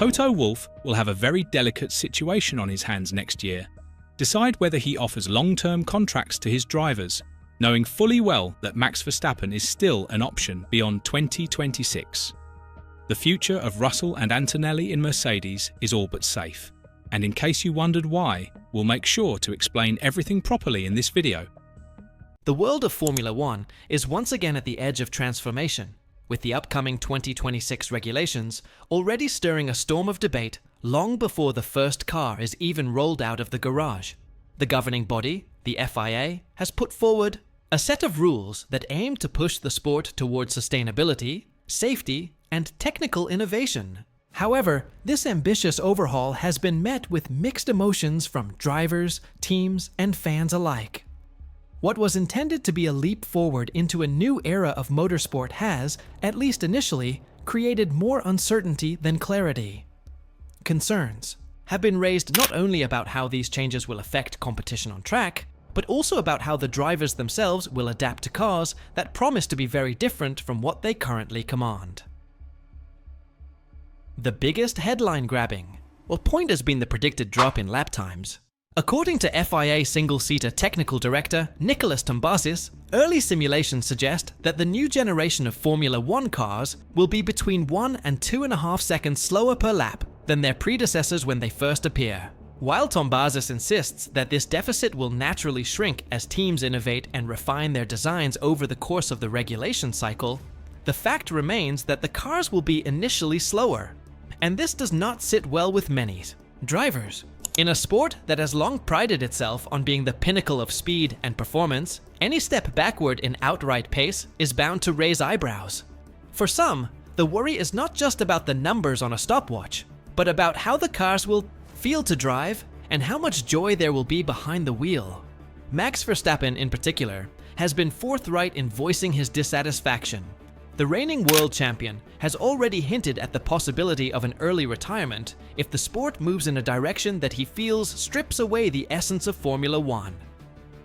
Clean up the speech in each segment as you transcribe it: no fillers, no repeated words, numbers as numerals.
Toto Wolff will have a very delicate situation on his hands next year. Decide whether he offers long-term contracts to his drivers, knowing fully well that Max Verstappen is still an option beyond 2026. The future of Russell and Antonelli in Mercedes is all but safe. And in case you wondered why, we'll make sure to explain everything properly in this video. The world of Formula One is once again at the edge of transformation, with the upcoming 2026 regulations already stirring a storm of debate long before the first car is even rolled out of the garage. The governing body, the FIA, has put forward a set of rules that aim to push the sport towards sustainability, safety, and technical innovation. However, this ambitious overhaul has been met with mixed emotions from drivers, teams, and fans alike. What was intended to be a leap forward into a new era of motorsport has, at least initially, created more uncertainty than clarity. Concerns have been raised not only about how these changes will affect competition on track, but also about how the drivers themselves will adapt to cars that promise to be very different from what they currently command. The biggest headline grabbing. Well, point has been the predicted drop in lap times. According to FIA single-seater technical director Nicholas Tombazis, early simulations suggest that the new generation of Formula One cars will be between 1 and 2.5 seconds slower per lap than their predecessors when they first appear. While Tombazis insists that this deficit will naturally shrink as teams innovate and refine their designs over the course of the regulation cycle, the fact remains that the cars will be initially slower. And this does not sit well with many drivers. In a sport that has long prided itself on being the pinnacle of speed and performance, any step backward in outright pace is bound to raise eyebrows. For some, the worry is not just about the numbers on a stopwatch, but about how the cars will feel to drive and how much joy there will be behind the wheel. Max Verstappen, in particular, has been forthright in voicing his dissatisfaction. The reigning world champion has already hinted at the possibility of an early retirement if the sport moves in a direction that he feels strips away the essence of Formula One.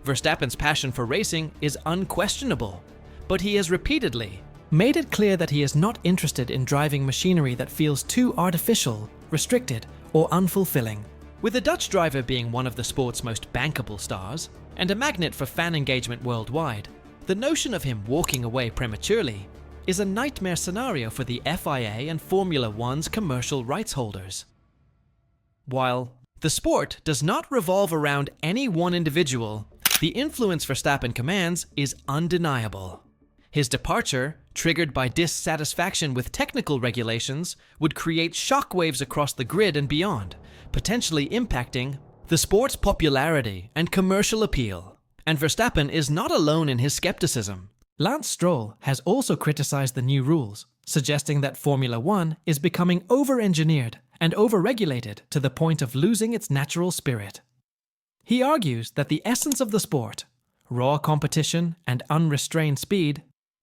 Verstappen's passion for racing is unquestionable, but he has repeatedly made it clear that he is not interested in driving machinery that feels too artificial, restricted, or unfulfilling. With the Dutch driver being one of the sport's most bankable stars and a magnet for fan engagement worldwide, the notion of him walking away prematurely is a nightmare scenario for the FIA and Formula One's commercial rights holders. While the sport does not revolve around any one individual, the influence Verstappen commands is undeniable. His departure, triggered by dissatisfaction with technical regulations, would create shockwaves across the grid and beyond, potentially impacting the sport's popularity and commercial appeal. And Verstappen is not alone in his skepticism. Lance Stroll has also criticized the new rules, suggesting that Formula One is becoming over-engineered and over-regulated to the point of losing its natural spirit. He argues that the essence of the sport, raw competition and unrestrained speed,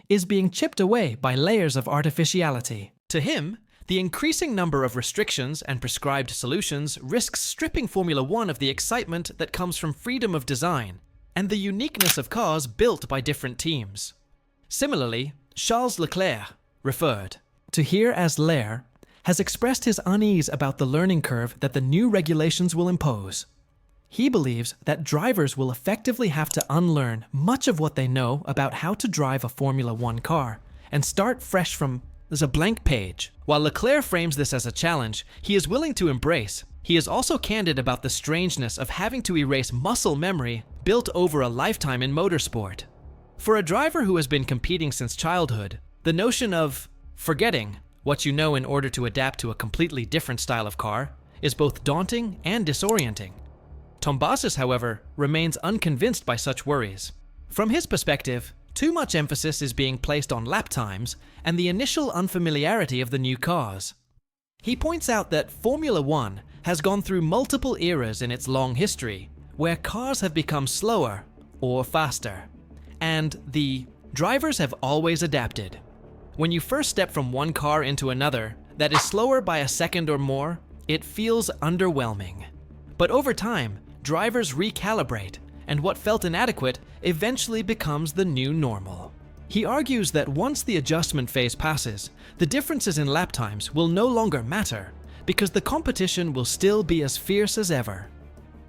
is being chipped away by layers of artificiality. To him, the increasing number of restrictions and prescribed solutions risks stripping Formula One of the excitement that comes from freedom of design and the uniqueness of cars built by different teams. Similarly, Charles Leclerc, referred to here as Lair, has expressed his unease about the learning curve that the new regulations will impose. He believes that drivers will effectively have to unlearn much of what they know about how to drive a Formula One car and start fresh from a blank page. While Leclerc frames this as a challenge he is willing to embrace, he is also candid about the strangeness of having to erase muscle memory built over a lifetime in motorsport. For a driver who has been competing since childhood, the notion of forgetting what you know in order to adapt to a completely different style of car is both daunting and disorienting. Tombazis, however, remains unconvinced by such worries. From his perspective, too much emphasis is being placed on lap times and the initial unfamiliarity of the new cars. He points out that Formula One has gone through multiple eras in its long history, where cars have become slower or faster, and the drivers have always adapted. When you first step from one car into another that is slower by a second or more, it feels underwhelming. But over time, drivers recalibrate, and what felt inadequate eventually becomes the new normal. He argues that once the adjustment phase passes, the differences in lap times will no longer matter, because the competition will still be as fierce as ever.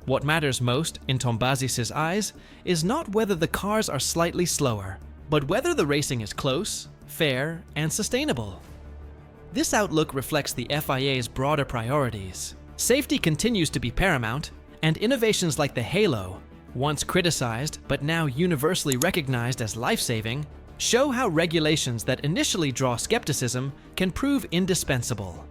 What matters most, in Tombazis' eyes, is not whether the cars are slightly slower, but whether the racing is close, fair, and sustainable. This outlook reflects the FIA's broader priorities. Safety continues to be paramount, and innovations like the Halo, once criticized but now universally recognized as life-saving, show how regulations that initially draw skepticism can prove indispensable.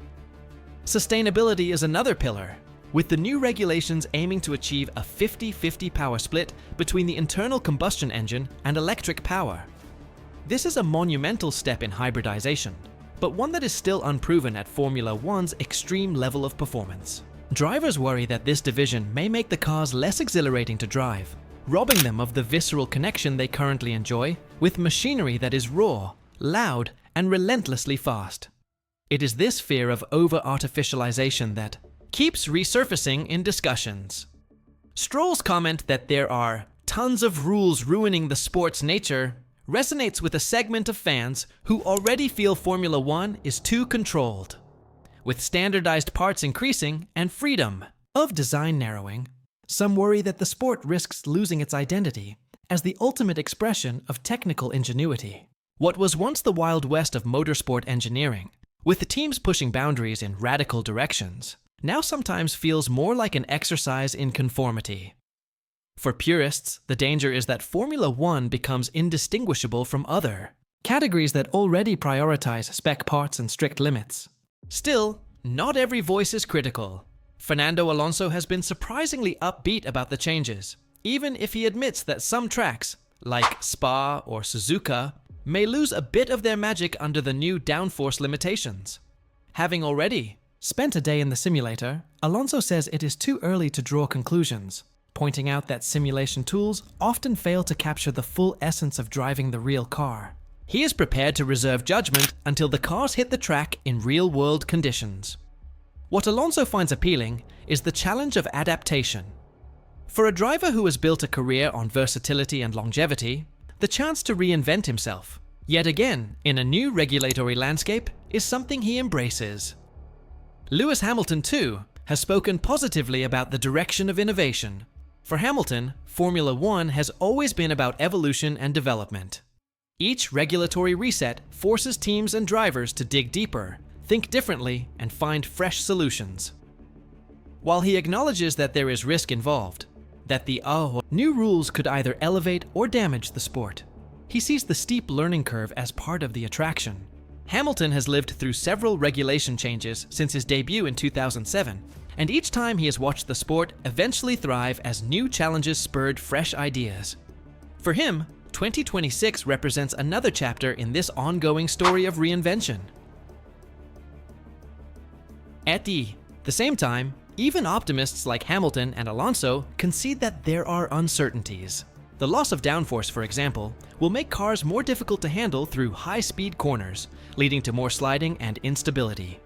Sustainability is another pillar, with the new regulations aiming to achieve a 50-50 power split between the internal combustion engine and electric power. This is a monumental step in hybridization, but one that is still unproven at Formula One's extreme level of performance. Drivers worry that this division may make the cars less exhilarating to drive, robbing them of the visceral connection they currently enjoy with machinery that is raw, loud, and relentlessly fast. It is this fear of over-artificialization that keeps resurfacing in discussions. Stroll's comment that there are tons of rules ruining the sport's nature resonates with a segment of fans who already feel Formula One is too controlled. With standardized parts increasing and freedom of design narrowing, some worry that the sport risks losing its identity as the ultimate expression of technical ingenuity. What was once the Wild West of motorsport engineering, with the teams pushing boundaries in radical directions, now sometimes feels more like an exercise in conformity. For purists, the danger is that Formula One becomes indistinguishable from other categories that already prioritize spec parts and strict limits. Still, not every voice is critical. Fernando Alonso has been surprisingly upbeat about the changes, even if he admits that some tracks, like Spa or Suzuka, may lose a bit of their magic under the new downforce limitations. Having already spent a day in the simulator, Alonso says it is too early to draw conclusions, pointing out that simulation tools often fail to capture the full essence of driving the real car. He is prepared to reserve judgment until the cars hit the track in real-world conditions. What Alonso finds appealing is the challenge of adaptation. For a driver who has built a career on versatility and longevity, the chance to reinvent himself, yet again in a new regulatory landscape, is something he embraces. Lewis Hamilton, too, has spoken positively about the direction of innovation. For Hamilton, Formula One has always been about evolution and development. Each regulatory reset forces teams and drivers to dig deeper, think differently, and find fresh solutions. While he acknowledges that there is risk involved, that the new rules could either elevate or damage the sport, he sees the steep learning curve as part of the attraction. Hamilton has lived through several regulation changes since his debut in 2007, and each time he has watched the sport eventually thrive as new challenges spurred fresh ideas. For him, 2026 represents another chapter in this ongoing story of reinvention. At the same time, even optimists like Hamilton and Alonso concede that there are uncertainties. The loss of downforce, for example, will make cars more difficult to handle through high-speed corners, leading to more sliding and instability.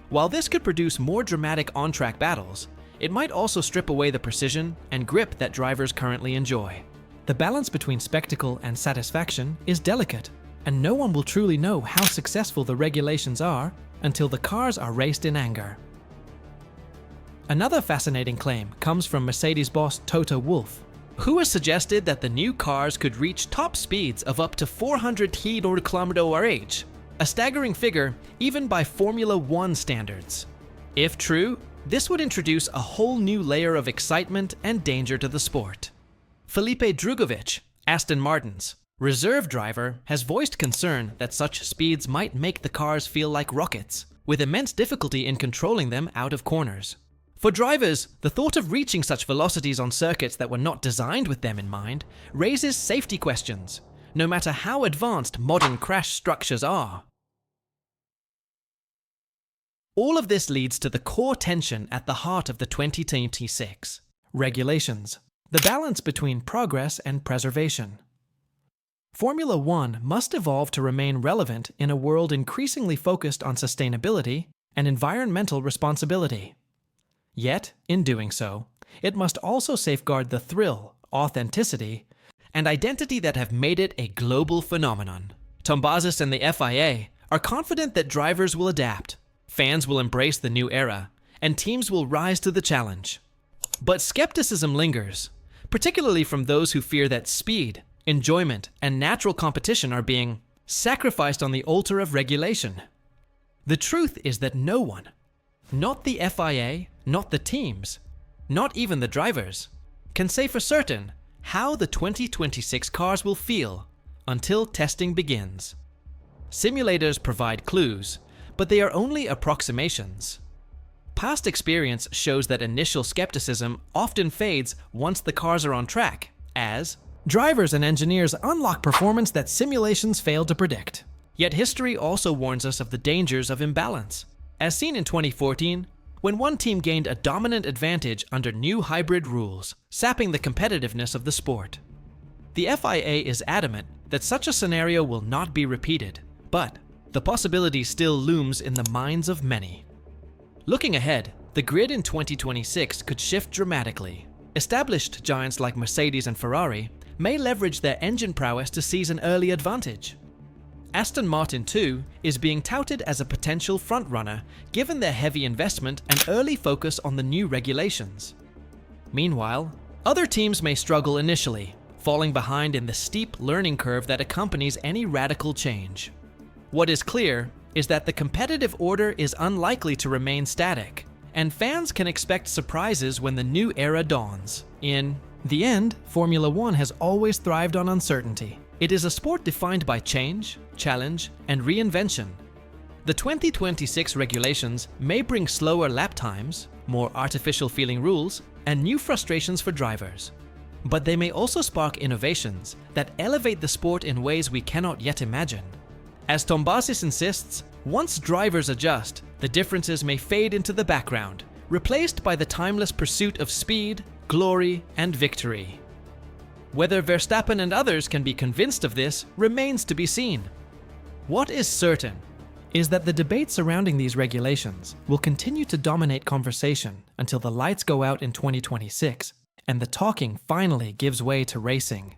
While this could produce more dramatic on-track battles, it might also strip away the precision and grip that drivers currently enjoy. The balance between spectacle and satisfaction is delicate, and no one will truly know how successful the regulations are until the cars are raced in anger. Another fascinating claim comes from Mercedes boss Toto Wolff, who has suggested that the new cars could reach top speeds of up to 400 km/h, a staggering figure even by Formula One standards. If true, this would introduce a whole new layer of excitement and danger to the sport. Felipe Drugovich, Aston Martin's reserve driver, has voiced concern that such speeds might make the cars feel like rockets, with immense difficulty in controlling them out of corners. For drivers, the thought of reaching such velocities on circuits that were not designed with them in mind raises safety questions, no matter how advanced modern crash structures are. All of this leads to the core tension at the heart of the 2026 regulations, the balance between progress and preservation. Formula One must evolve to remain relevant in a world increasingly focused on sustainability and environmental responsibility. Yet, in doing so, it must also safeguard the thrill, authenticity, and identity that have made it a global phenomenon. Tombazis and the FIA are confident that drivers will adapt, Fans will embrace the new era, and teams will rise to the challenge. But skepticism lingers, particularly from those who fear that speed, enjoyment, and natural competition are being sacrificed on the altar of regulation. The truth is that no one, not the FIA, not the teams, not even the drivers, can say for certain how the 2026 cars will feel until testing begins. Simulators provide clues, but they are only approximations. Past experience shows that initial skepticism often fades once the cars are on track, as drivers and engineers unlock performance that simulations fail to predict. Yet history also warns us of the dangers of imbalance, as seen in 2014, when one team gained a dominant advantage under new hybrid rules, sapping the competitiveness of the sport. The FIA is adamant that such a scenario will not be repeated, but the possibility still looms in the minds of many. Looking ahead, the grid in 2026 could shift dramatically. Established giants like Mercedes and Ferrari may leverage their engine prowess to seize an early advantage. Aston Martin too is being touted as a potential frontrunner given their heavy investment and early focus on the new regulations. Meanwhile, other teams may struggle initially, falling behind in the steep learning curve that accompanies any radical change. What is clear is that the competitive order is unlikely to remain static, and fans can expect surprises when the new era dawns. In the end, Formula One has always thrived on uncertainty. It is a sport defined by change, challenge, and reinvention. The 2026 regulations may bring slower lap times, more artificial-feeling rules, and new frustrations for drivers. But they may also spark innovations that elevate the sport in ways we cannot yet imagine. As Tombazis insists, once drivers adjust, the differences may fade into the background, replaced by the timeless pursuit of speed, glory, and victory. Whether Verstappen and others can be convinced of this remains to be seen. What is certain is that the debate surrounding these regulations will continue to dominate conversation until the lights go out in 2026 and the talking finally gives way to racing.